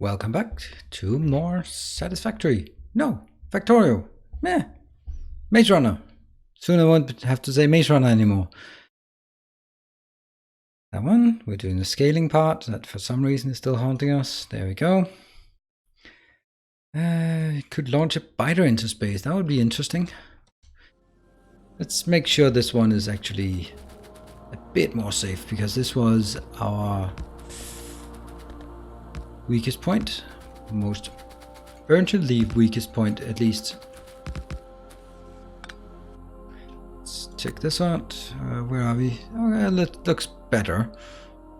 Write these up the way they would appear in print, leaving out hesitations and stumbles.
Welcome back to more Satisfactory. No, Factorio. Meh. Maze Runner. Soon I won't have to say Maze Runner anymore. That one, we're doing the scaling part that for some reason is still haunting us. There we go. Could launch a biter into space. That would be interesting. Let's make sure this one is actually a bit more safe, because this was our weakest point. Most urgently weakest point, at least. Let's check this out. Where are we? Okay, that looks better.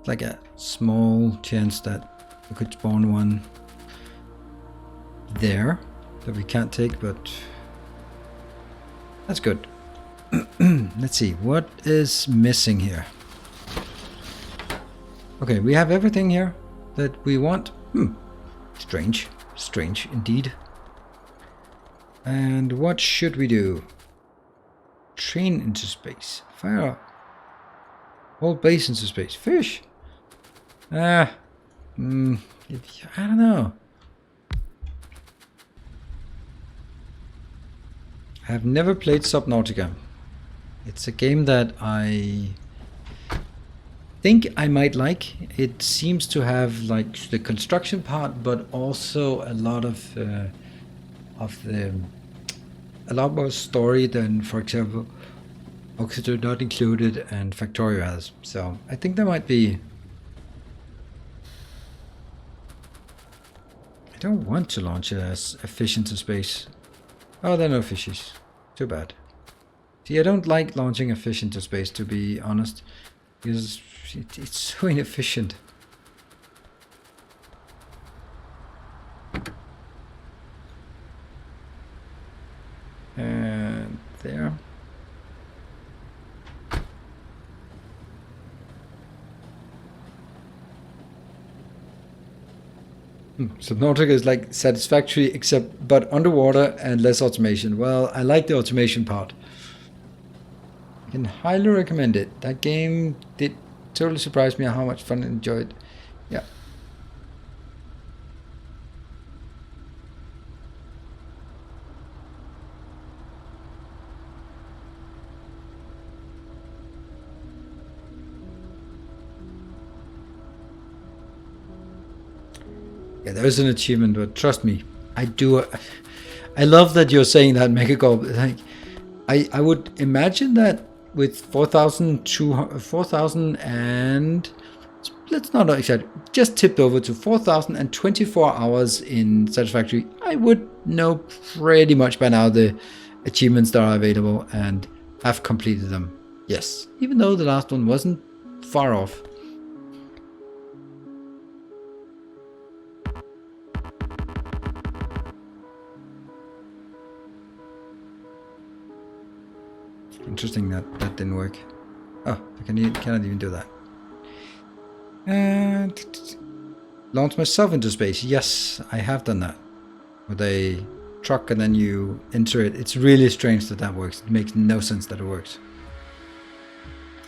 Like a small chance that we could spawn one there that we can't take, but that's good. Let's see, what is missing here? Okay, we have everything here that we want. Strange indeed. And what should we do? Train into space. Fire up. Whole base into space. Fish. I don't know. I have never played Subnautica. It's a game that I think I might like. It seems to have like the construction part, but also a lot of a lot more story than, for example, Oxygen Not Included and Factorio has. So I think there might be. I don't want to launch a fish into space. Oh, there are no fishes. Too bad. See, I don't like launching a fish into space, to be honest, because it's so inefficient. And there. Subnautica is like Satisfactory, but underwater and less automation. Well, I like the automation part. I can highly recommend it. That game did totally surprise me how much fun I enjoyed. Yeah. Yeah, there is an achievement, but trust me, I do. I love that you're saying that, Megagolb. Like, I would imagine that with 4,000 and let's not exaggerate, just tipped over to 4,024 hours in Satisfactory, I would know pretty much by now the achievements that are available and have completed them. Yes, even though the last one wasn't far off. Interesting that didn't work. Oh, I cannot even do that. And launch myself into space. Yes, I have done that with a truck, and then you enter it. It's really strange that works. It makes no sense that it works.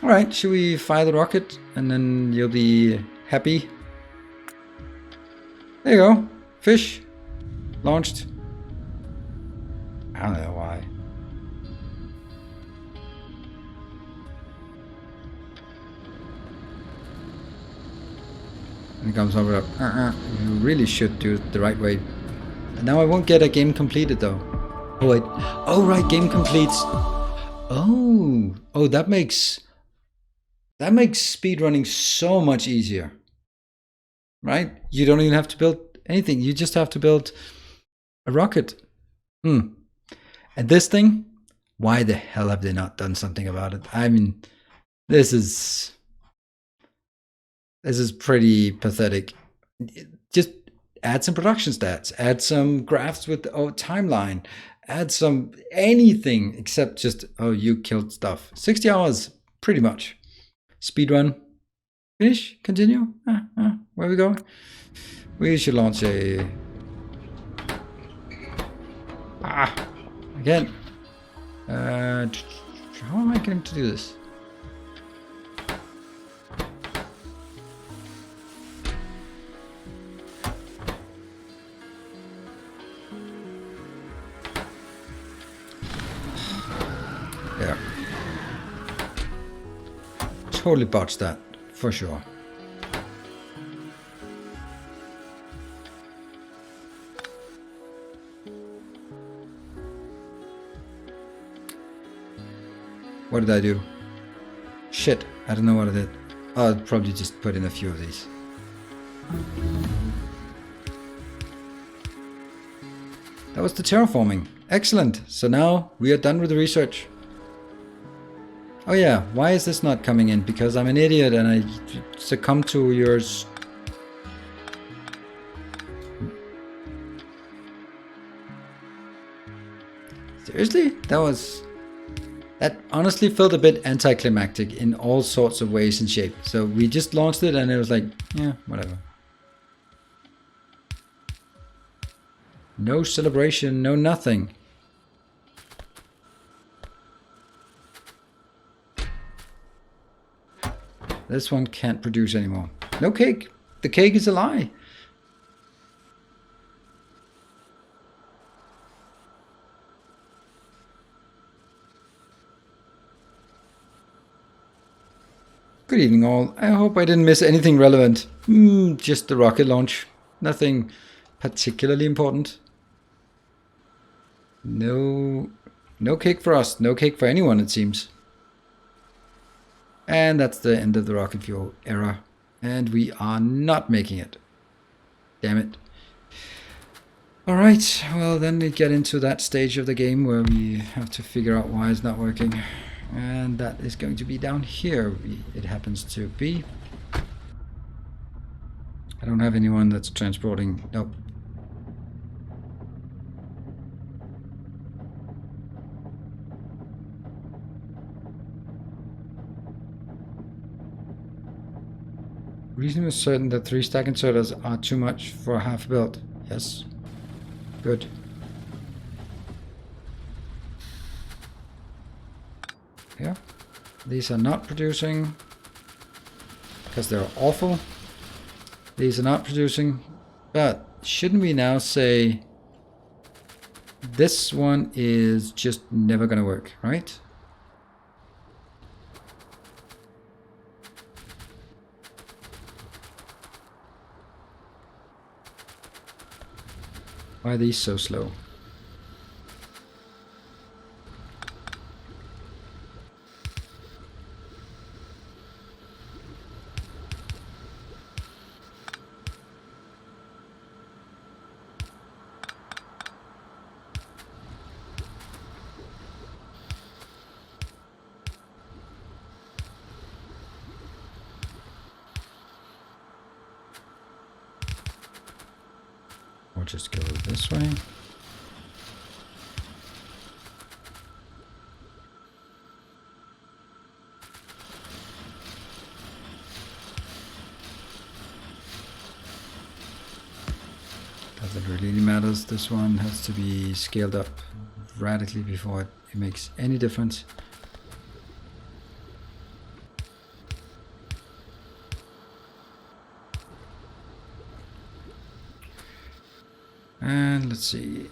All right, should we fire the rocket, and then you'll be happy? There you go, fish launched. I don't know why. And it comes over up. You really should do it the right way. And now I won't get a game completed though. Oh wait. Oh right, game completes. Oh, that makes speedrunning so much easier. Right? You don't even have to build anything. You just have to build a rocket. And this thing, why the hell have they not done something about it? I mean, this is pretty pathetic. Just add some production stats, add some graphs with timeline, add some anything except just, you killed stuff. 60 hours, pretty much. Speedrun, finish, continue. Where are we going? We should launch a... Again. How am I going to do this? There. Totally botched that, for sure. What did I do? Shit, I don't know what I did. I'll probably just put in a few of these. That was the terraforming. Excellent. So now we are done with the research. Oh yeah, why is this not coming in? Because I'm an idiot and I succumb to yours. Seriously? That honestly felt a bit anticlimactic in all sorts of ways and shape. So we just launched it and it was like, yeah, whatever. No celebration, no nothing. This one can't produce anymore. No cake. The cake is a lie. Good evening all. I hope I didn't miss anything relevant. Just the rocket launch. Nothing particularly important. No cake for us. No cake for anyone, it seems. And that's the end of the rocket fuel era. And we are not making it. Damn it. Alright, well then we get into that stage of the game where we have to figure out why it's not working. And that is going to be down here. It happens to be. I don't have anyone that's transporting. Nope. Reasonably certain that 3 stack inserters are too much for a half build. Yes. Good. Yeah. These are not producing because they're awful. These are not producing. But shouldn't we now say this one is just never going to work, right? Why are these so slow? Or just go this way. Doesn't really matters. This one has to be scaled up radically before it makes any difference. And let's see.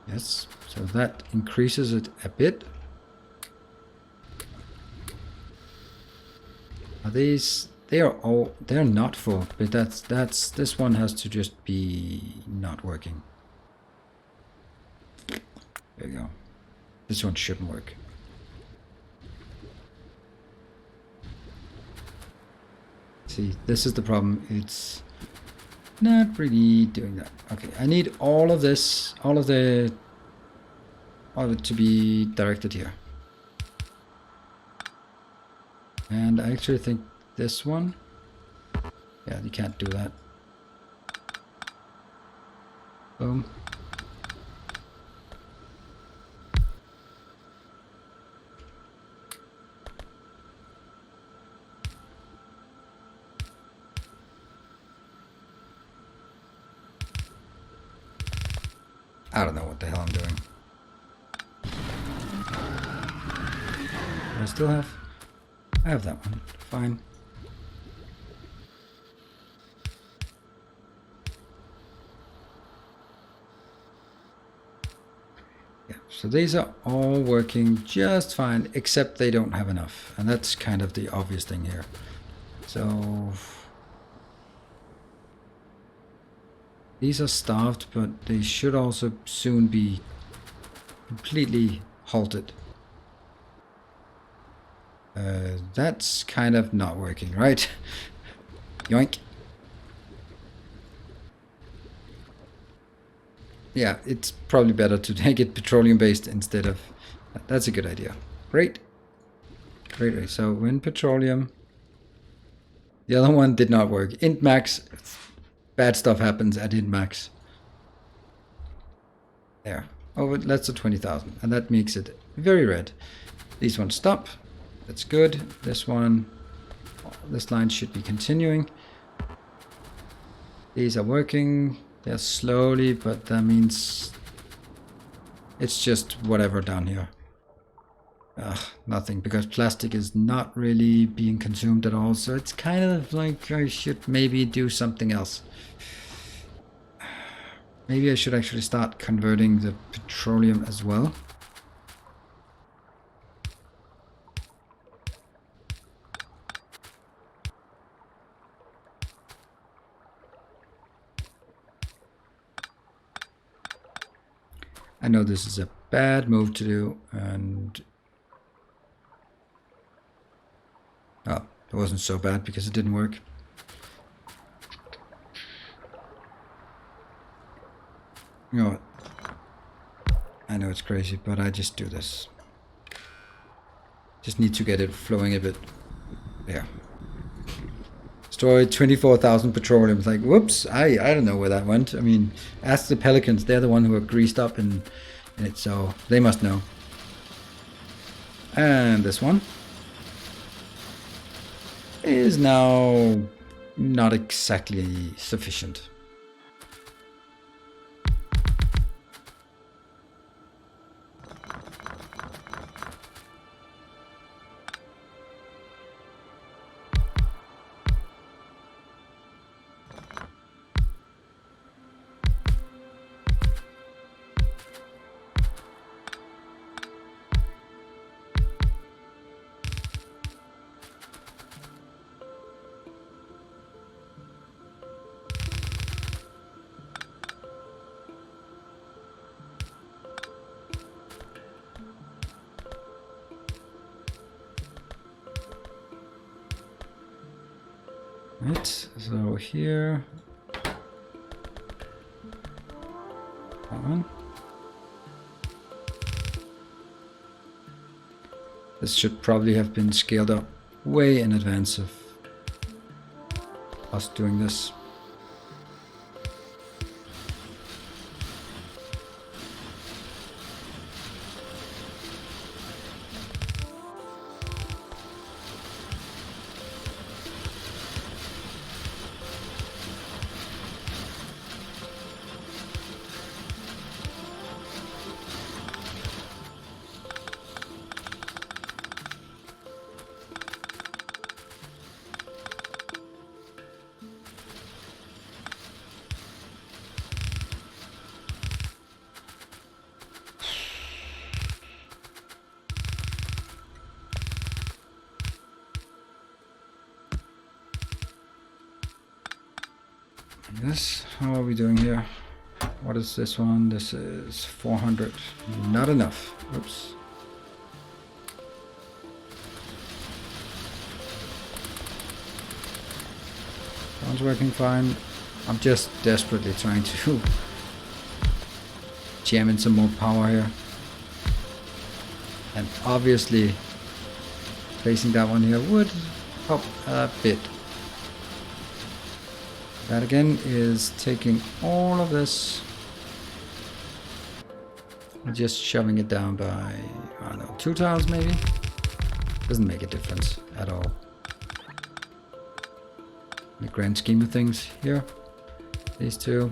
Yes, so that increases it a bit. Are these? They're not full, but this one has to just be not working. There you go. This one shouldn't work. See, this is the problem. It's not really doing that. Okay, I need all of this, all of it to be directed here. And I actually think this one, yeah, you can't do that. Boom. I don't know what the hell I'm doing. I still have? I have that one. Fine. Yeah, so these are all working just fine, except they don't have enough. And that's kind of the obvious thing here. So these are starved, but they should also soon be completely halted. That's kind of not working, right? Yoink. Yeah, it's probably better to take it petroleum based instead of... That's a good idea. Great. Great. So wind petroleum. The other one did not work. Int max. Bad stuff happens at int max. There. Oh, that's a 20,000. And that makes it very red. These ones stop. That's good. This one, this line should be continuing. These are working. They're slowly, but that means it's just whatever down here. Nothing, because plastic is not really being consumed at all. So it's kind of like I should maybe do something else. Maybe I should actually start converting the petroleum as well. I know this is a bad move to do, and oh, it wasn't so bad because it didn't work. You know what? I know it's crazy, but I just do this. Just need to get it flowing a bit. There. Destroyed 24,000 petroleum. It's like, whoops, I don't know where that went. I mean, ask the Pelicans. They're the one who are greased up in it, so they must know. And this one is now not exactly sufficient. Right, so here, that one. This should probably have been scaled up way in advance of us doing this. This, how are we doing here? What is this one? This is 400. Not enough. Oops. That one's working fine. I'm just desperately trying to jam in some more power here. And obviously placing that one here would help a bit. That again is taking all of this and just shoving it down by, I don't know, 2 tiles maybe? Doesn't make a difference at all. In the grand scheme of things here, these two.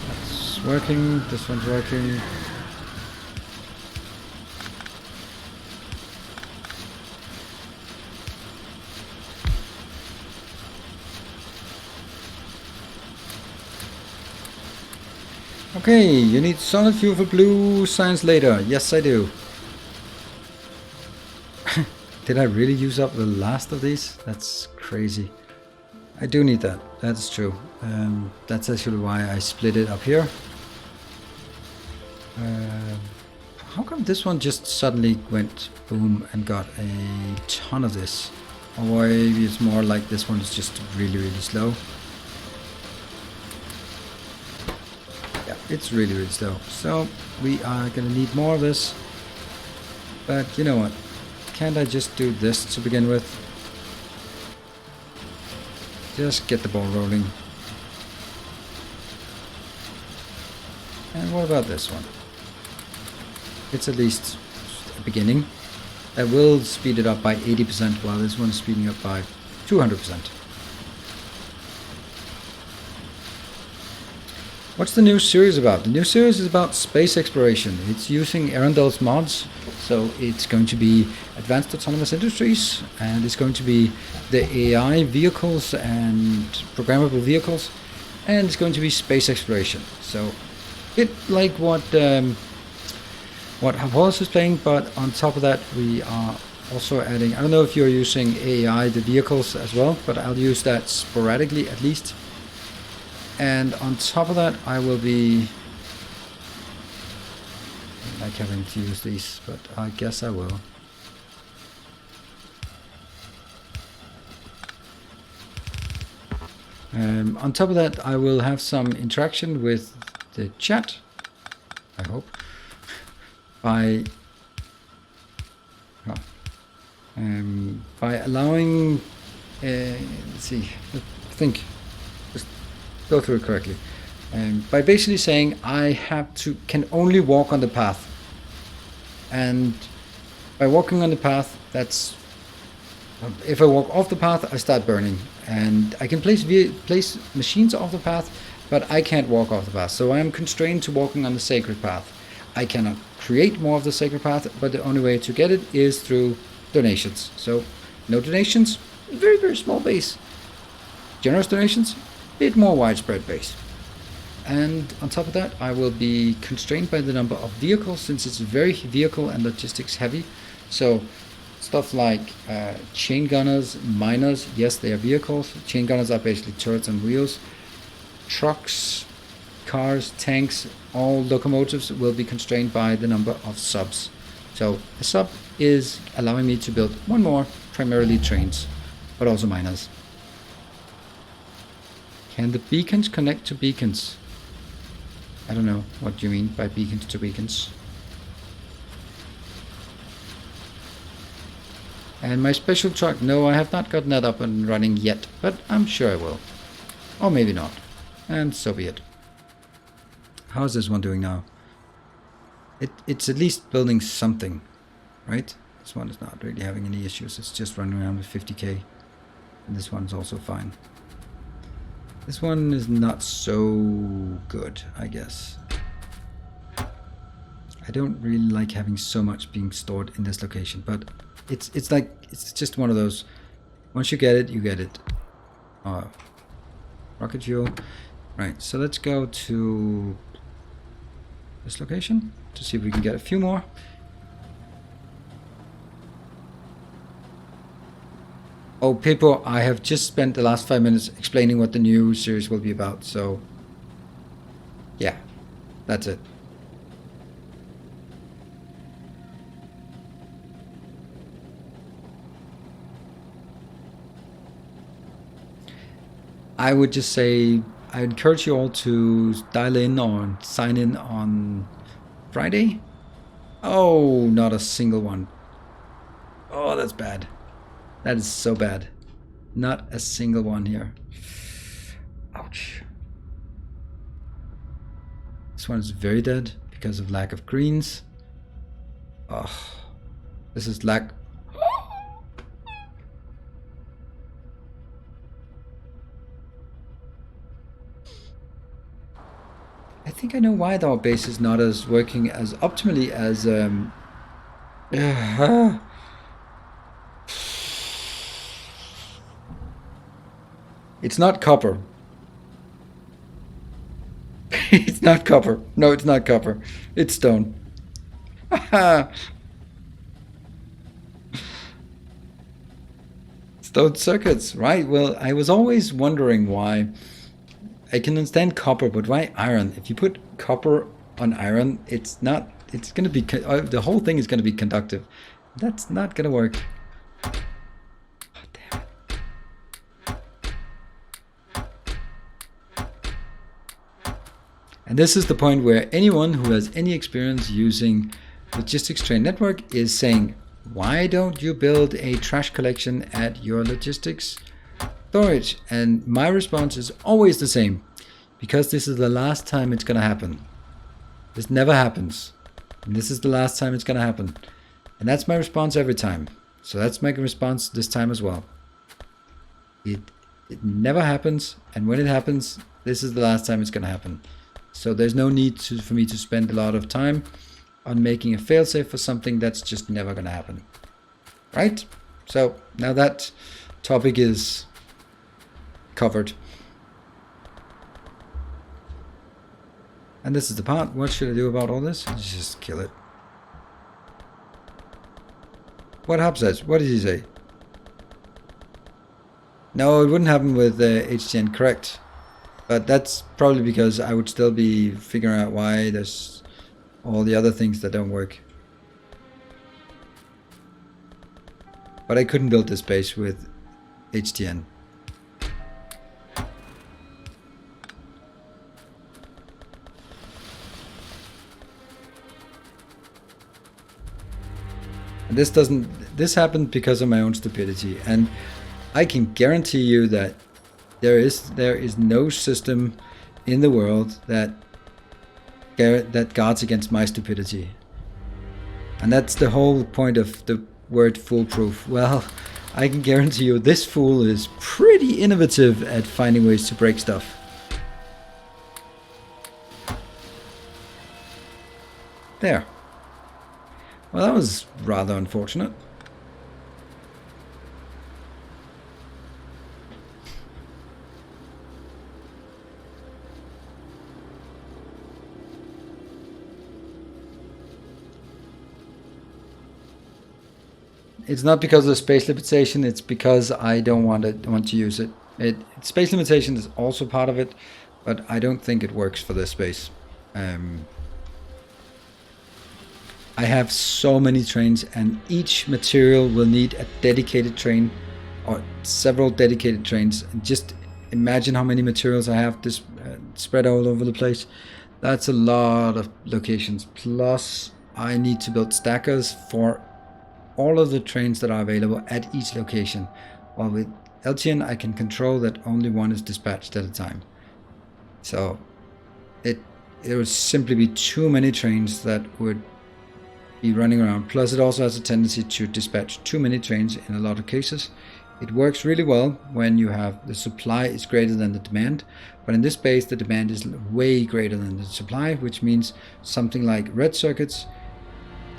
That's one's working, this one's working. Okay, you need solid fuel for blue science later. Yes, I do. Did I really use up the last of these? That's crazy. I do need that. That's true. That's actually why I split it up here. How come this one just suddenly went boom and got a ton of this? Or maybe it's more like this one is just really, really slow. Yeah, it's really, really slow. So we are gonna need more of this. But you know what? Can't I just do this to begin with? Just get the ball rolling. And what about this one? It's at least a beginning. That will speed it up by 80%, while this one's speeding up by 200%. What's the new series about? The new series is about space exploration. It's using Arundel's mods, so it's going to be advanced autonomous industries, and it's going to be the AI vehicles and programmable vehicles, and it's going to be space exploration. So, bit like what VODS is playing, but on top of that, we are also adding. I don't know if you're using AI the vehicles as well, but I'll use that sporadically at least. And on top of that, I will be like having to use these, but I guess I will. On top of that, I will have some interaction with the chat, I hope, by allowing, let's see, I think, just go through it correctly. By basically saying I can only walk on the path, and by walking on the path, that's if I walk off the path, I start burning, and I can place machines off the path, but I can't walk off the path. So I am constrained to walking on the sacred path. I cannot create more of the sacred path, but the only way to get it is through donations. So no donations, very, very small base. Generous donations, bit more widespread base. And on top of that, I will be constrained by the number of vehicles, since it's very vehicle and logistics heavy. So stuff like chain gunners, miners, yes, they are vehicles. Chain gunners are basically turrets on wheels. Trucks, cars, tanks, all locomotives will be constrained by the number of subs. So a sub is allowing me to build one more, primarily trains, but also miners. Can the beacons connect to beacons? I don't know what you mean by beacons to beacons. And my special truck, no, I have not gotten that up and running yet, but I'm sure I will. Or maybe not. And so be it. How is this one doing now? It's at least building something, right? This one is not really having any issues. It's just running around with 50k. And this one's also fine. This one is not so good, I guess. I don't really like having so much being stored in this location, but it's just one of those. Once you get it, you get it. Rocket fuel. Right, so let's go to this location to see if we can get a few more. Oh, people, I have just spent the last 5 minutes explaining what the new series will be about, so yeah, that's it. I would just say I encourage you all to dial in or sign in on Friday. Oh, not a single one. Oh, that's bad. That is so bad. Not a single one here. Ouch. This one is very dead because of lack of greens. Oh, this is lack. think I know why our base is not as working as optimally as it's not copper. It's not copper. No, it's not copper. It's stone. Stone circuits, right? Well, I was always wondering why. I can understand copper, but why iron? If you put copper on iron, it's not. It's going to be the whole thing is going to be conductive. That's not going to work. Oh, damn it. And this is the point where anyone who has any experience using logistics train network is saying, why don't you build a trash collection at your logistics storage? And my response is always the same, because this is the last time it's going to happen. This never happens. And this is the last time it's going to happen. And that's my response every time. So that's my response this time as well. It never happens. And when it happens, this is the last time it's going to happen. So there's no need for me to spend a lot of time on making a failsafe for something that's just never going to happen. Right? So now that topic is covered. And this is the part. What should I do about all this? Just kill it. What happens? What did he say? No, it wouldn't happen with HTN, correct. But that's probably because I would still be figuring out why there's all the other things that don't work. But I couldn't build this base with HTN. And this happened because of my own stupidity, and I can guarantee you that there is no system in the world that guards against my stupidity. And that's the whole point of the word foolproof. Well, I can guarantee you this fool is pretty innovative at finding ways to break stuff. There. Well, that was rather unfortunate. It's not because of space limitation, it's because I don't want to use it. Space limitation is also part of it, but I don't think it works for this space. I have so many trains, and each material will need a dedicated train or several dedicated trains. And just imagine how many materials I have this spread all over the place. That's a lot of locations. Plus, I need to build stackers for all of the trains that are available at each location. While with LTN, I can control that only one is dispatched at a time. So it would simply be too many trains that would be running around. Plus, it also has a tendency to dispatch too many trains in a lot of cases. It works really well when you have the supply is greater than the demand, but in this base the demand is way greater than the supply, which means something like red circuits.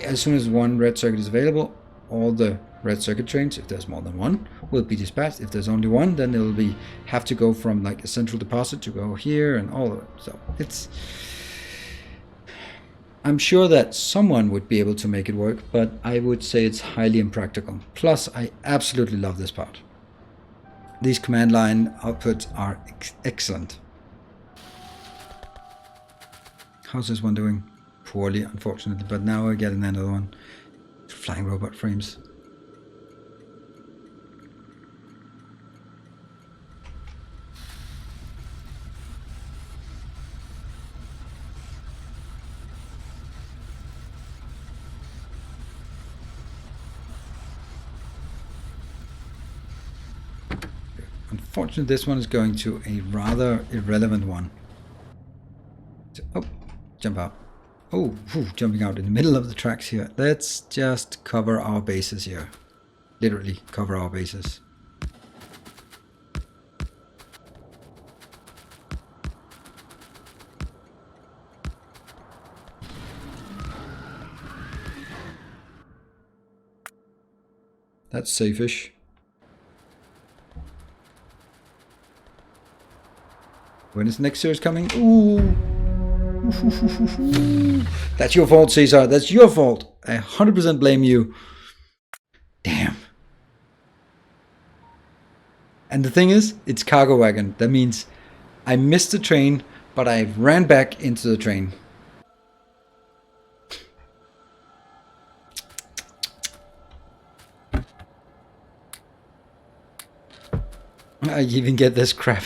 As soon as one red circuit is available, all the red circuit trains, if there's more than one, will be dispatched. If there's only one, then it'll have to go from like a central deposit to go here and all of it. So I'm sure that someone would be able to make it work, but I would say it's highly impractical. Plus, I absolutely love this part. These command line outputs are excellent. How's this one doing? Poorly, unfortunately, but now I get another one. Flying robot frames. Unfortunately, this one is going to a rather irrelevant one. So, oh, jump out. Oh, jumping out in the middle of the tracks here. Let's just cover our bases here. Literally cover our bases. That's safe-ish. When is the next series coming? Ooh. That's your fault, Caesar. That's your fault. I 100% blame you. Damn. And the thing is, it's cargo wagon. That means I missed the train, but I ran back into the train. I even get this crap.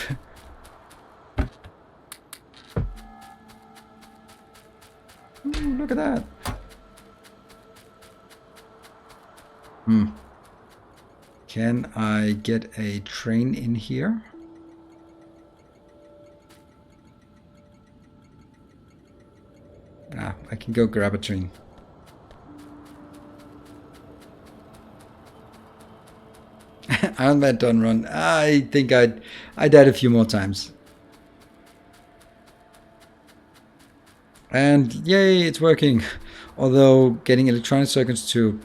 Ooh, look at that. Can I get a train in here? Ah, I can go grab a train. Iron Man done run. I think I died a few more times. And yay, it's working. Although getting electronic circuits to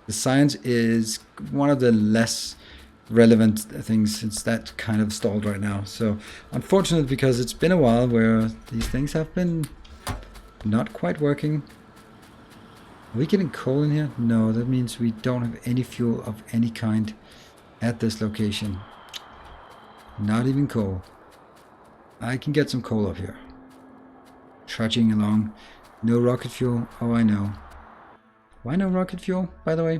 the science is one of the less relevant things since that kind of stalled right now. So unfortunate, because it's been a while where these things have been not quite working. Are we getting coal in here? No, that means we don't have any fuel of any kind at this location. Not even coal. I can get some coal up here. Trudging along. No rocket fuel. Oh, I know. Why no rocket fuel, by the way?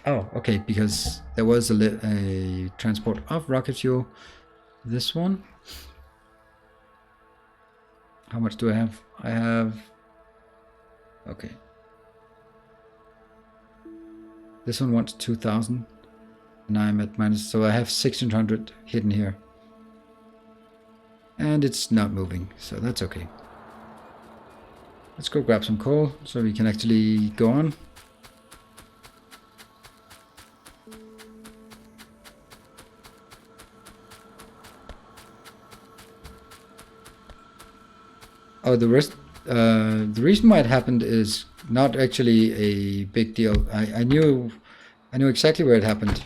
Oh, okay, because there was a transport of rocket fuel. This one. How much do I have? I have... Okay. This one wants 2,000. And I'm at minus... So I have 1,600 hidden here. And it's not moving, so that's okay. Let's go grab some coal so we can actually go on. Oh, the reason why it happened is not actually a big deal. I knew exactly where it happened.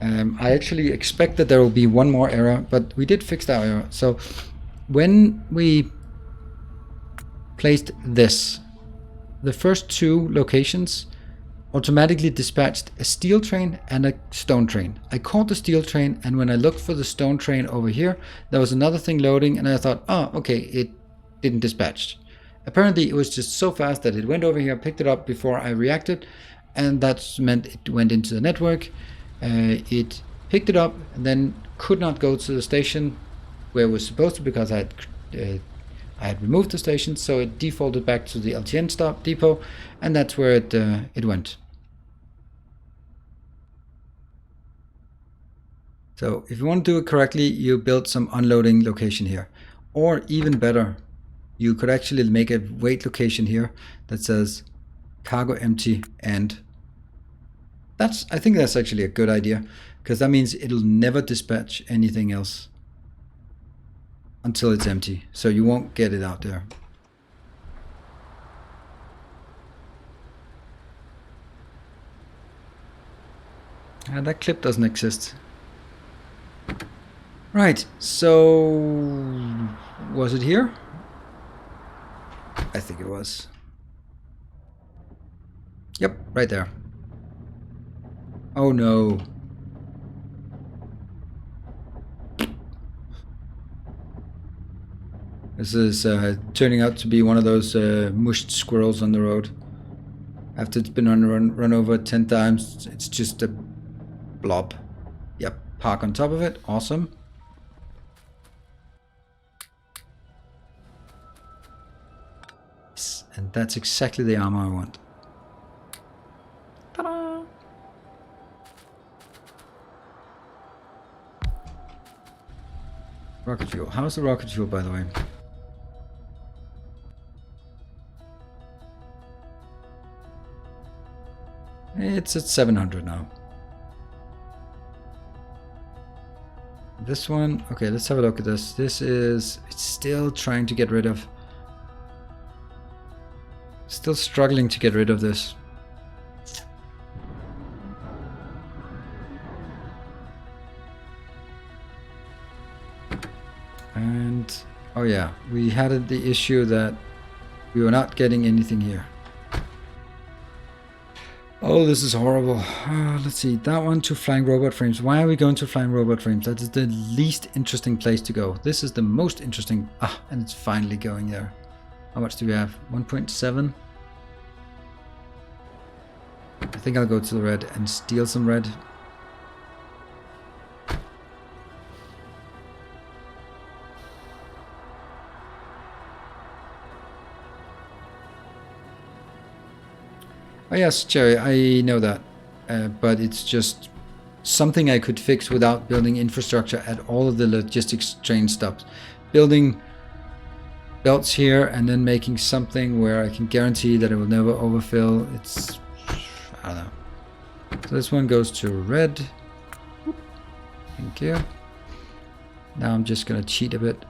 I actually expect that there will be one more error, but we did fix that error. So when we placed this, the first two locations automatically dispatched a steel train and a stone train. I called the steel train, and when I looked for the stone train over here, there was another thing loading, and I thought, oh, okay, it didn't dispatch. Apparently it was just so fast that it went over here, picked it up before I reacted, and that meant it went into the network. It picked it up and then could not go to the station where it was supposed to, because I had removed the station, so it defaulted back to the LTN stop depot, and that's where it went. So if you want to do it correctly, you build some unloading location here, or even better, you could actually make a wait location here that says cargo empty, and I think that's actually a good idea, because that means it'll never dispatch anything else until it's empty, so you won't get it out there. And that clip doesn't exist. Right, so was it here? I think it was. Yep, right there. Oh no. This is turning out to be one of those mushed squirrels on the road. After it's been run over 10 times, it's just a blob. Yep, park on top of it. Awesome. Yes, and that's exactly the armor I want. Ta-da! Rocket fuel. How's the rocket fuel, by the way? It's at 700 now. This one, okay, let's have a look at this. It's still trying to get rid of Still struggling to get rid of this. And oh yeah, we had the issue that we were not getting anything here. Oh, this is horrible. Let's see, that one to flying robot frames. Why are we going to flying robot frames? That is the least interesting place to go. This is the most interesting. And it's finally going there. How much do we have? 1.7. I think I'll go to the red and steal some red. Oh yes, Jerry, I know that. But it's just something I could fix without building infrastructure at all of the logistics train stops. Building belts here and then making something where I can guarantee that it will never overfill. It's, I don't know. So this one goes to red. Thank you. Now I'm just gonna cheat a bit.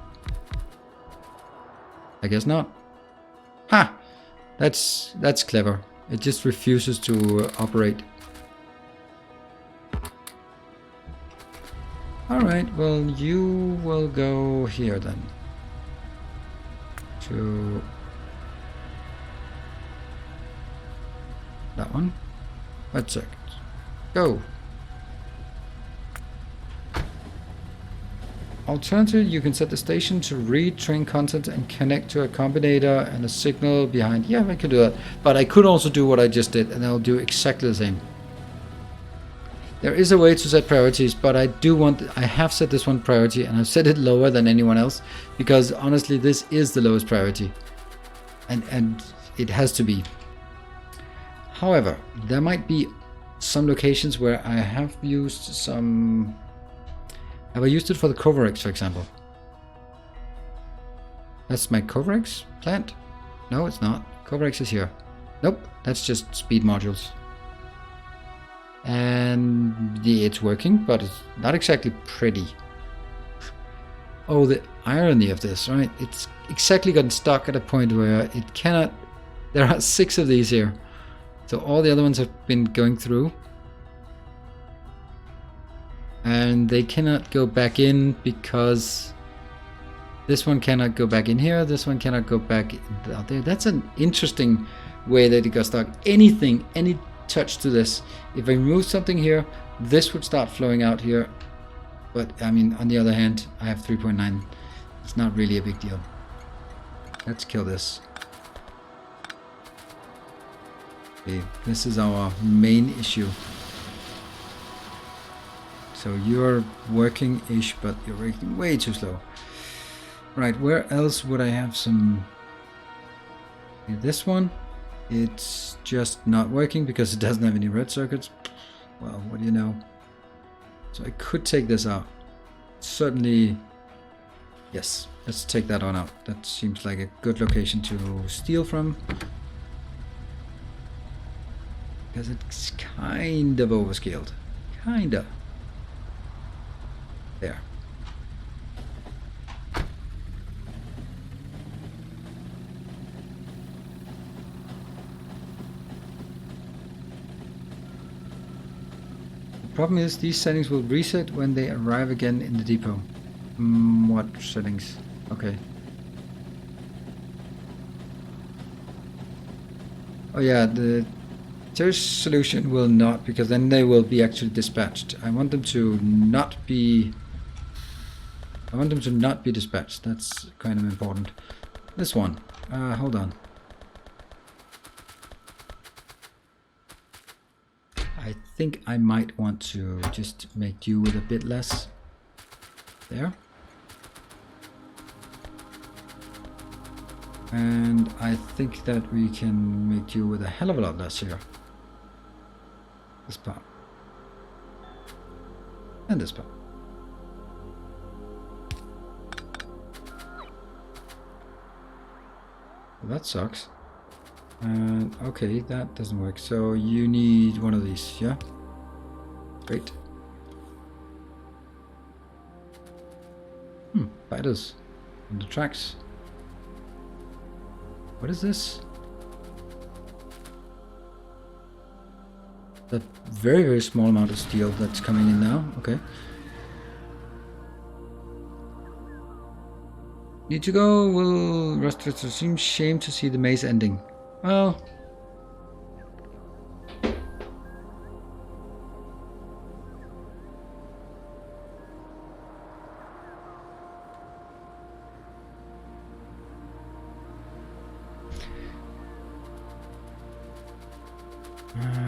I guess not. Ha! That's clever. It just refuses to operate. Alright, well you will go here then. To that one. Wait a second. Go. Alternatively, you can set the station to read train content and connect to a combinator and a signal behind. Yeah, I could do that. But I could also do what I just did, and I'll do exactly the same. There is a way to set priorities, but I have set this one priority, and I've set it lower than anyone else, because honestly, this is the lowest priority. And it has to be. However, there might be some locations where I have used some... Have I used it for the Covarex, for example? That's my Covarex plant? No, it's not. Covarex is here. Nope, that's just speed modules. And yeah, it's working, but it's not exactly pretty. Oh, the irony of this, right? It's exactly gotten stuck at a point where it cannot... There are 6 of these here. So all the other ones have been going through. And they cannot go back in because this one cannot go back in here. This one cannot go back out there. That's an interesting way that it got stuck. Any touch to this. If I remove something here, this would start flowing out here. But I mean, on the other hand, I have 3.9. It's not really a big deal. Let's kill this. Okay, this is our main issue. So you're working-ish, but you're working way too slow. Right, where else would I have some... Okay, this one, it's just not working because it doesn't have any red circuits. Well, what do you know? So I could take this out. Certainly, yes, let's take that one out. That seems like a good location to steal from. Because it's kind of overscaled. Kinda. There. The problem is these settings will reset when they arrive again in the depot. What settings? Okay. Oh yeah, the Terrace solution will not, because then they will be actually dispatched. I want them to not be dispatched. That's kind of important. This one. Hold on. I think I might want to just make do with a bit less. There. And I think that we can make do with a hell of a lot less here. This part. And this part. Well, that sucks. And okay, that doesn't work. So you need one of these, yeah? Great. Fighters on the tracks. What is this? That very, very small amount of steel that's coming in now. Okay. Need to go. Will restaurants seem shame to see the maze ending? Well.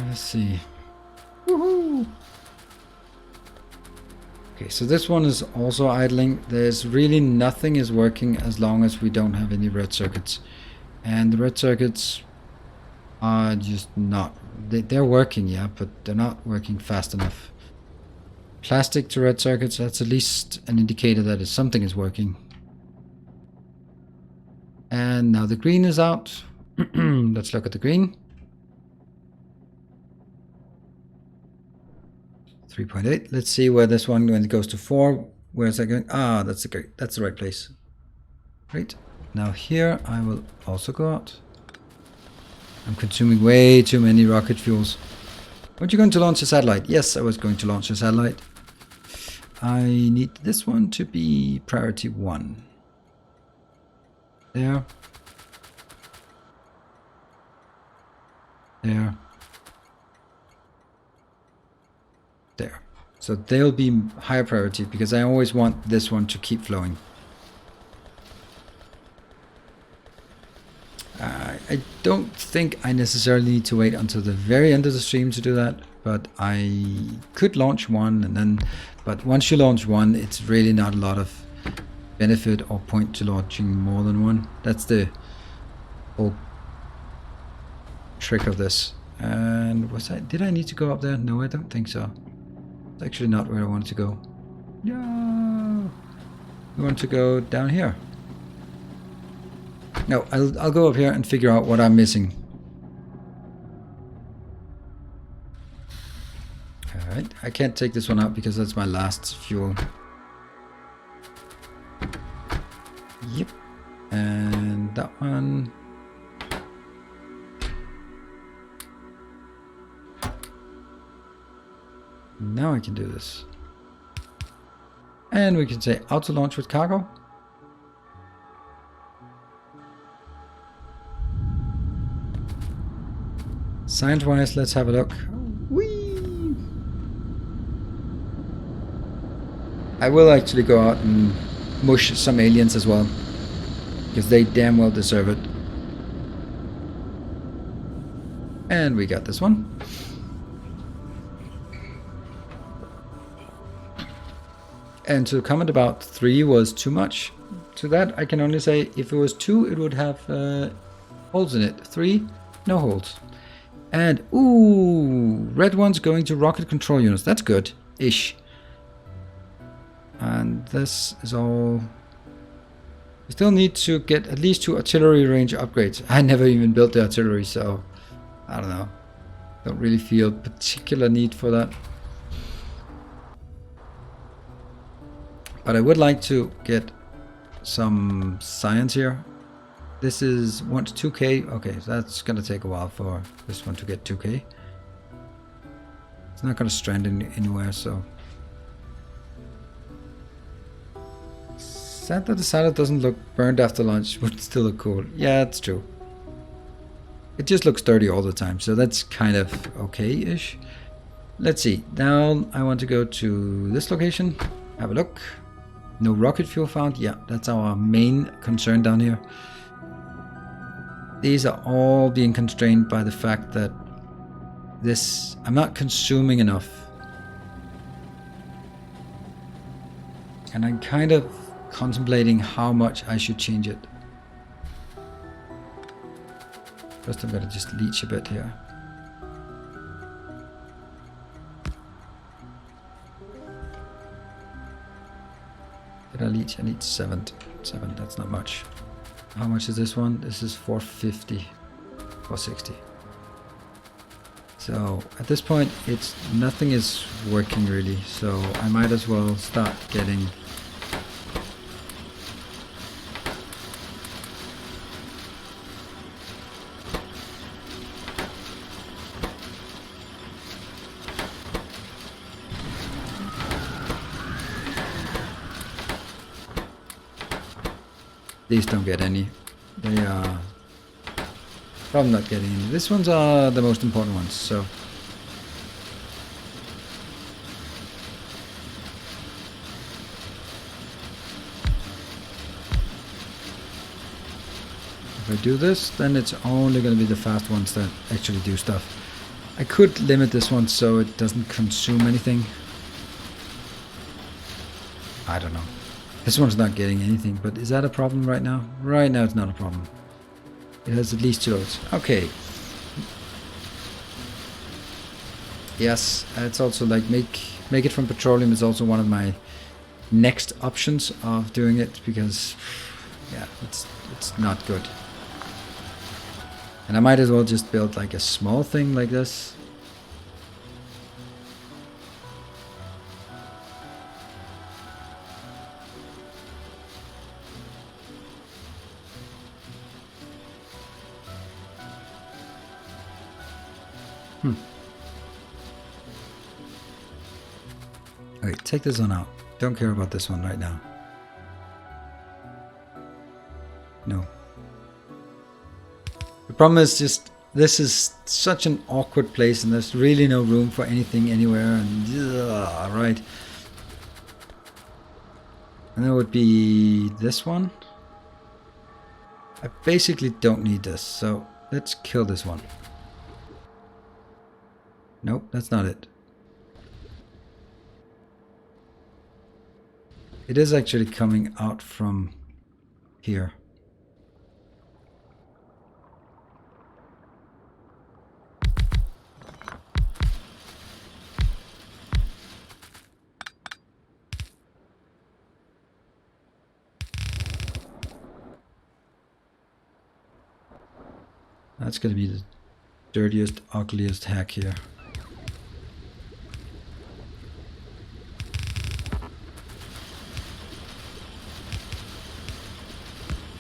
Let's see. Woohoo! Okay, so this one is also idling. There's really nothing is working as long as we don't have any red circuits. And the red circuits are just not... They're working, yeah, but they're not working fast enough. Plastic to red circuits, that's at least an indicator that something is working. And now the green is out. Let's look at the green. 3.8. Let's see where this one, when it goes to 4, where's that going? Ah, that's the right place. Great. Now here I will also go out. I'm consuming way too many rocket fuels. Weren't you going to launch a satellite? Yes, I was going to launch a satellite. I need this one to be priority 1. There. There. There. So they'll be higher priority because I always want this one to keep flowing. I don't think I necessarily need to wait until the very end of the stream to do that, but I could launch one and then, but once you launch one, it's really not a lot of benefit or point to launching more than one. That's the whole trick of this. And did I need to go up there? No, I don't think so. It's actually not where I want to go. No, we want to go down here. No, I'll go up here and figure out what I'm missing. Alright, I can't take this one out because that's my last fuel. Yep. And that one. Now I can do this. And we can say auto launch with cargo. Science-wise, let's have a look. Whee! I will actually go out and mush some aliens as well, because they damn well deserve it. And we got this one. And to comment about 3 was too much. To that I can only say if it was 2 it would have holes in it. 3, no holes. And ooh, red one's going to rocket control units. That's good-ish. And this is all. We still need to get at least 2 artillery range upgrades. I never even built the artillery, so I don't know. Don't really feel particular need for that. But I would like to get some science here. This is 1 to 2k. Okay, so that's gonna take a while for this one to get 2k. It's not gonna strand anywhere, so. Sad that the salad doesn't look burned after lunch, but still look cool. Yeah, it's true. It just looks dirty all the time, so that's kind of okay-ish. Let's see. Now I want to go to this location. Have a look. No rocket fuel found. Yeah, that's our main concern down here. These are all being constrained by the fact that I'm not consuming enough. And I'm kind of contemplating how much I should change it. First I'm gonna just leech a bit here. Did I leech? I need 7, that's not much. How much is this one? This is 450, 460. So at this point, nothing is working really. So I might as well start getting These don't get any. They are probably not getting any. These ones are the most important ones, so. If I do this, then it's only going to be the fast ones that actually do stuff. I could limit this one so it doesn't consume anything. I don't know. This one's not getting anything, but is that a problem right now? Right now it's not a problem. It has at least 2 loads. Okay. Yes, it's also like make it from petroleum is also one of my next options of doing it, because yeah, it's not good. And I might as well just build like a small thing like this. Okay, take this one out. Don't care about this one right now. No. The problem is just, this is such an awkward place and there's really no room for anything anywhere, and right. And that would be this one. I basically don't need this, so let's kill this one. Nope, that's not it. It is actually coming out from here. That's going to be the dirtiest, ugliest hack here.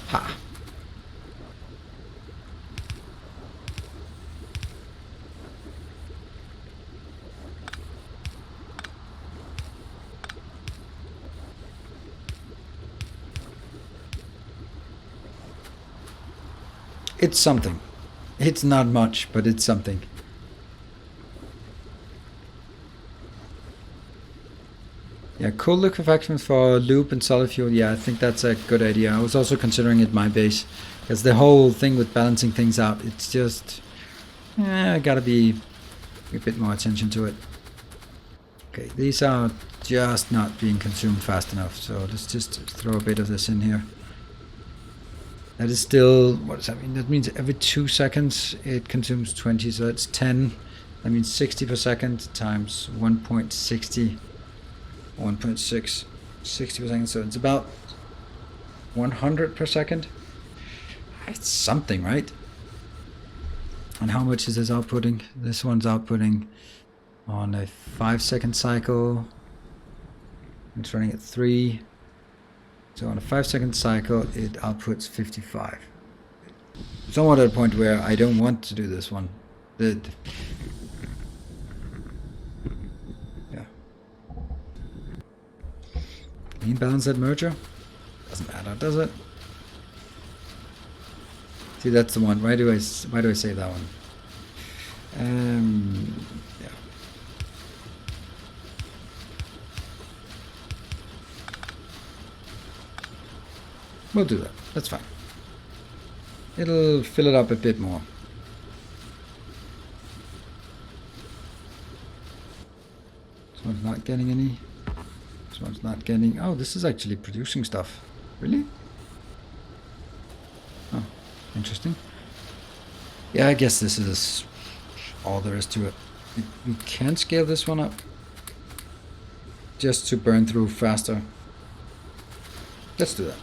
Ha! It's something. It's not much, but it's something. Yeah, cool liquefaction for loop and solid fuel. Yeah, I think that's a good idea. I was also considering it my base, because the whole thing with balancing things out, it's just, gotta be a bit more attention to it. Okay, these are just not being consumed fast enough, so let's just throw a bit of this in here. That is still, what does that mean? That means every 2 seconds it consumes 20, so that's 10. That means 60 per second times 1.60, 1.6, 60 per second, so it's about 100 per second. It's something, right? And how much is this outputting? This one's outputting on a 5-second cycle. It's running at 3. So on a 5-second cycle, it outputs 55. Somewhat at a point where I don't want to do this one. Yeah. Can you balance that merger? Doesn't matter, does it? See, that's the one. Why do I save that one? Yeah. We'll do that. That's fine. It'll fill it up a bit more. This one's not getting any. This one's not getting. Oh, this is actually producing stuff. Really? Oh, interesting. Yeah, I guess this is all there is to it. We can scale this one up just to burn through faster. Let's do that.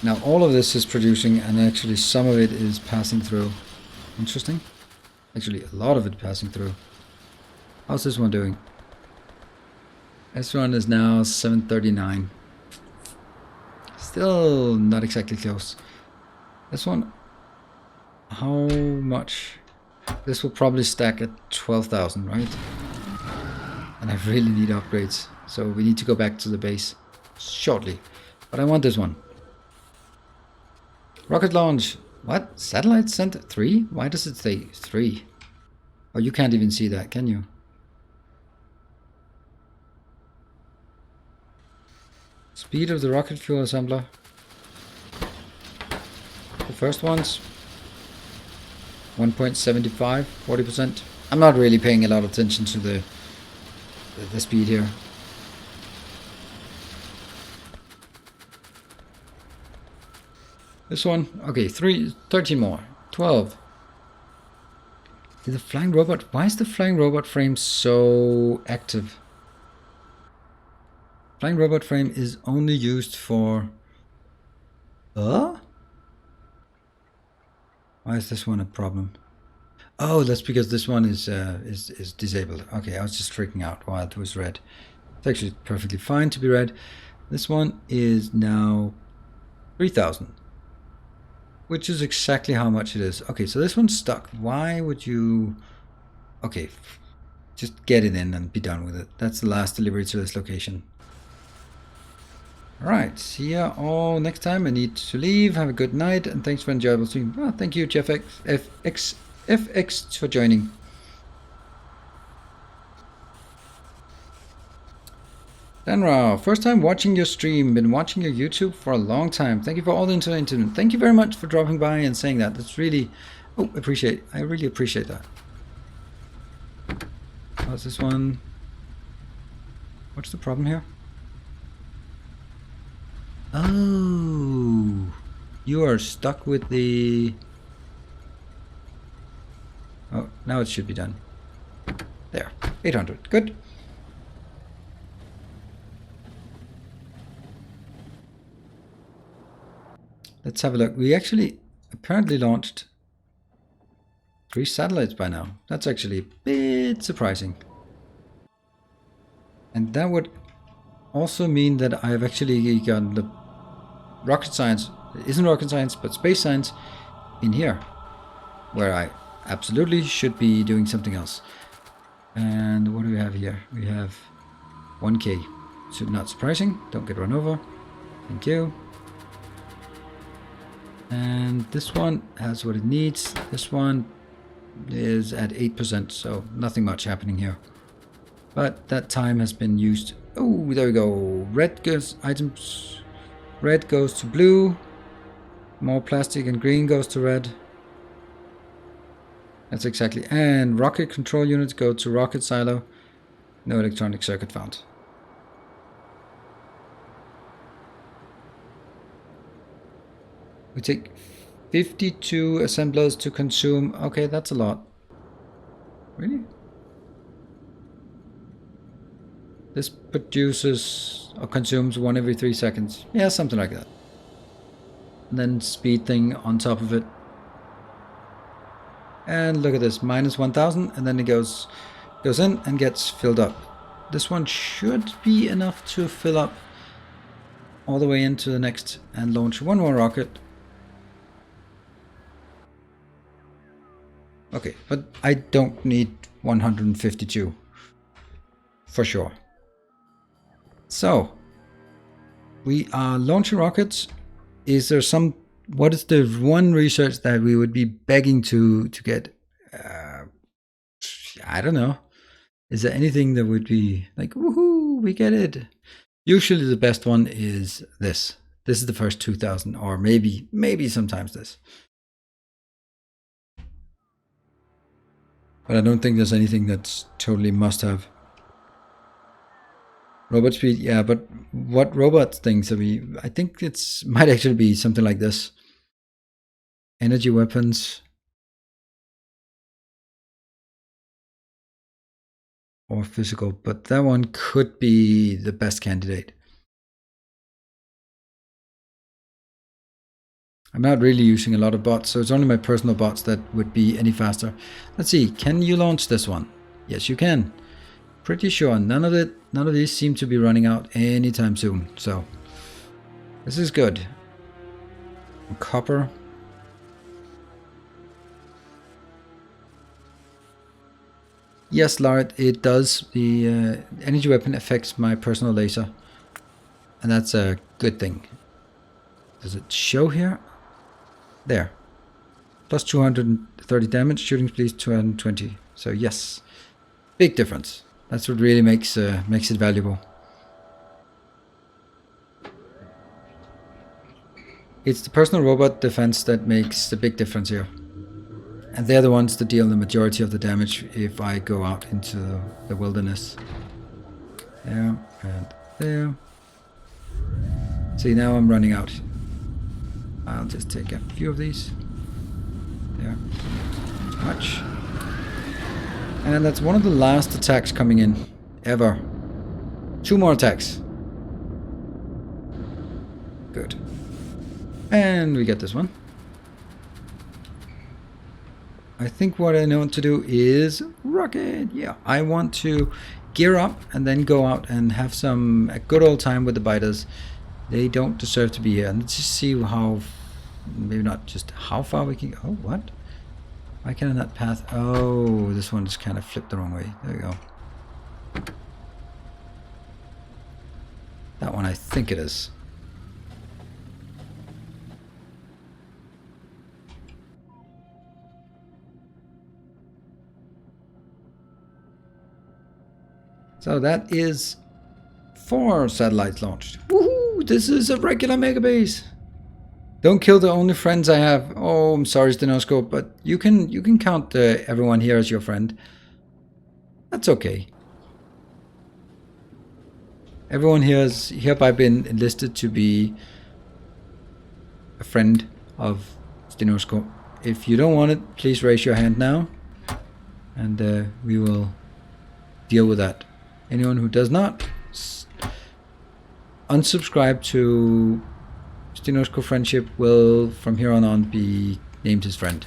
Now all of this is producing, and actually some of it is passing through. Interesting. Actually a lot of it passing through. How's this one doing? This one is now 739. Still not exactly close. This one, how much? This will probably stack at 12,000, right? And I really need upgrades, so we need to go back to the base. shortly. But I want this one. Rocket launch. What? Satellite center 3? Why does it say 3? Oh, you can't even see that, can you? Speed of the rocket fuel assembler. The first ones. 1.75, 40%. I'm not really paying a lot of attention to the speed here. This one, okay, 13 more, 12. The flying robot, why is the flying robot frame so active? Flying robot frame is only used for... Why is this one a problem? Oh, that's because this one is disabled. Okay, I was just freaking out while it was red. It's actually perfectly fine to be red. This one is now 3,000. Which is exactly how much it is. Okay, so this one's stuck. Why would you... Okay, just get it in and be done with it. That's the last delivery to this location. Alright, see ya all next time. I need to leave. Have a good night, and thanks for enjoyable stream. Oh, thank you, Jeff FX, for joining. Danrao, first time watching your stream. Been watching your YouTube for a long time. Thank you for all the entertainment. Thank you very much for dropping by and saying that. That's really... Oh, I really appreciate that. What's this one? What's the problem here? Oh, you are stuck with the... Oh, now it should be done. There, 800, good. Let's have a look. We actually apparently launched 3 satellites by now. That's actually a bit surprising. And that would also mean that I've actually gotten the rocket science, it isn't rocket science, but space science in here, where I absolutely should be doing something else. And what do we have here? We have 1K. So not surprising. Don't get run over. Thank you. And this one has what it needs. This one is at 8%, so nothing much happening here. But that time has been used. Oh, there we go. Red goes items. Red goes to blue. More plastic, and green goes to red. That's exactly. And rocket control units go to rocket silo. No electronic circuit found. We take 52 assemblers to consume. Okay, that's a lot. Really? This produces or consumes 1 every 3 seconds. Yeah, something like that. And then speed thing on top of it. And look at this, minus 1000, and then it goes in and gets filled up. This one should be enough to fill up all the way into the next and launch one more rocket. Okay, but I don't need 152 for sure. So we are launching rockets. Is there some? What is the one research that we would be begging to get? I don't know. Is there anything that would be like, woohoo, we get it? Usually the best one is this. This is the first 2000, or maybe sometimes this. But I don't think there's anything that's totally must have. Robot speed, yeah, but what robot things are we? I think it's might actually be something like this. Energy weapons. Or physical, but that one could be the best candidate. I'm not really using a lot of bots, so it's only my personal bots that would be any faster. Let's see, can you launch this one? Yes, you can. Pretty sure none of these seem to be running out anytime soon, so this is good. Copper. Yes, Lard, it does. The energy weapon affects my personal laser. And that's a good thing. Does it show here? There. Plus 230 damage, shooting speed 220. So yes, big difference. That's what really makes it valuable. It's the personal robot defense that makes the big difference here. And they're the ones that deal the majority of the damage if I go out into the wilderness. There and there. See, now I'm running out. I'll just take a few of these. There. Much. And that's one of the last attacks coming in. Ever. 2 more attacks. Good. And we get this one. I think what I want to do is rocket. Yeah, I want to gear up and then go out and have a good old time with the biters. They don't deserve to be here. And let's just see how, maybe not just how far we can go. Oh, what? Why can I not path? Oh, this one just kind of flipped the wrong way. There we go. That one I think it is. So that is 4 satellites launched. Woohoo! This is a regular mega base. Don't kill the only friends I have. Oh, I'm sorry, Stenoscope, but you can count everyone here as your friend. That's okay. Everyone here has hereby been enlisted to be a friend of Stenoscope. If you don't want it, please raise your hand now, and we will deal with that. Anyone who does not, unsubscribe to Stenoscope Friendship will from here on be named his friend.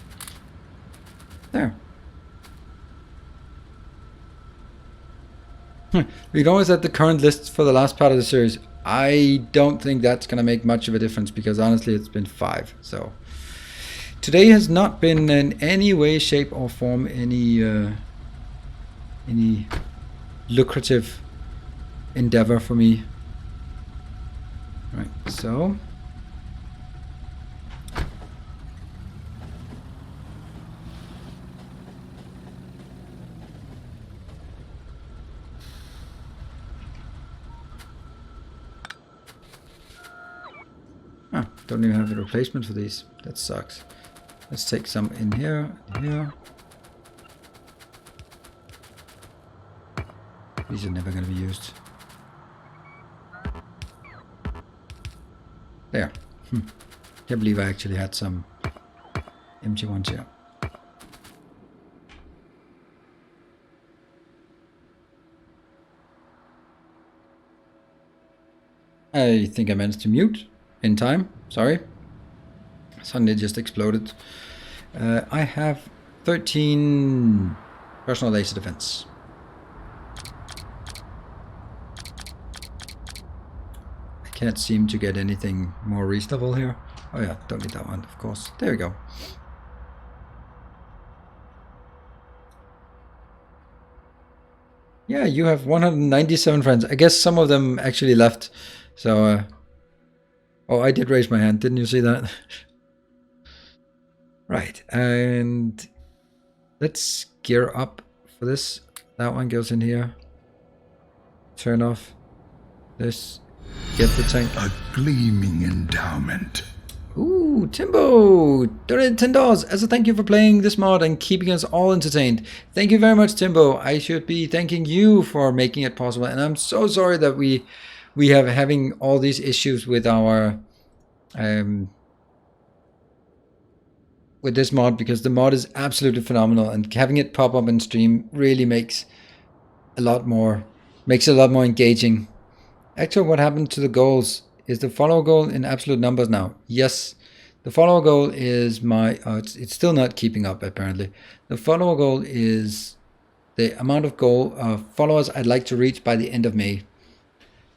There. We'd always at the current list for the last part of the series. I don't think that's going to make much of a difference because honestly it's been 5. So today has not been in any way, shape or form any lucrative endeavor for me. Right, so don't even have a replacement for these. That sucks. Let's take some in here and here. These are never going to be used. There. Can't believe I actually had some empty ones here. I think I managed to mute in time. Sorry. Suddenly just exploded. I have 13 personal laser defense. I can't seem to get anything more reasonable here. Oh yeah, don't need that one, of course. There we go. Yeah, you have 197 friends. I guess some of them actually left. So, oh, I did raise my hand. Didn't you see that? Right, and let's gear up for this. That one goes in here. Turn off this. Get the tank. A gleaming endowment. Ooh, Timbo! Donated $10 as a thank you for playing this mod and keeping us all entertained. Thank you very much, Timbo. I should be thanking you for making it possible. And I'm so sorry that we have having all these issues with our with this mod, because the mod is absolutely phenomenal and having it pop up in stream really makes it a lot more engaging. Actually, what happened to the goals? Is the follower goal in absolute numbers now? Yes. The follower goal is it's still not keeping up apparently. The follower goal is the amount of followers I'd like to reach by the end of May.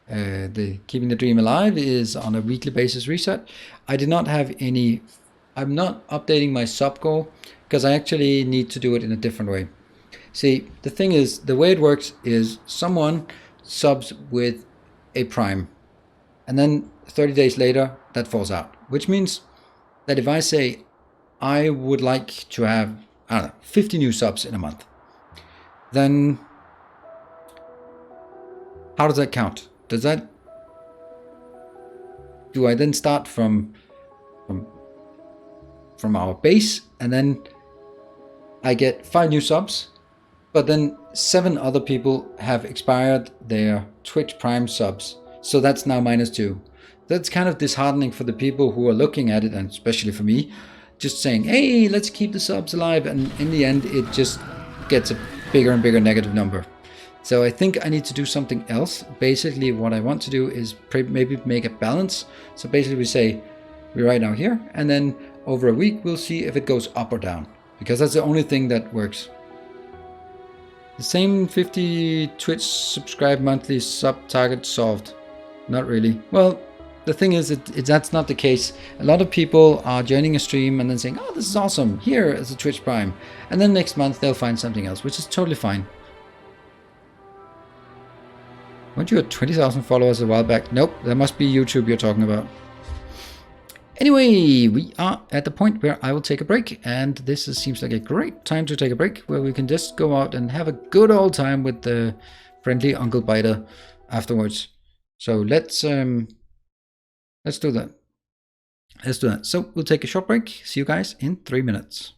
The Keeping the Dream Alive is on a weekly basis reset. I did not have any, I'm not updating my sub goal because I actually need to do it in a different way. See, the thing is, the way it works is someone subs with a prime. And then 30 days later, that falls out, which means that if I say I would like to have, I don't know, 50 new subs in a month, then how does that count? Do I then start from our base, and then I get 5 new subs, but then 7 other people have expired their Twitch Prime subs, so that's now -2. That's kind of disheartening for the people who are looking at it, and especially for me, just saying, hey, let's keep the subs alive, and in the end it just gets a bigger and bigger negative number. So I think I need to do something else. Basically what I want to do is maybe make a balance. So basically we say we're right now here, and then over a week we'll see if it goes up or down, because that's the only thing that works. The same 50 Twitch subscribe monthly sub target solved. Not really. Well, the thing is, that's not the case. A lot of people are joining a stream and then saying, oh, this is awesome, here is a Twitch Prime. And then next month they'll find something else, which is totally fine. Weren't you at 20,000 followers a while back? Nope, that must be YouTube you're talking about. Anyway, we are at the point where I will take a break, and this seems like a great time to take a break, where we can just go out and have a good old time with the friendly Uncle Biter afterwards. So let's do that. So we'll take a short break. See you guys in 3 minutes.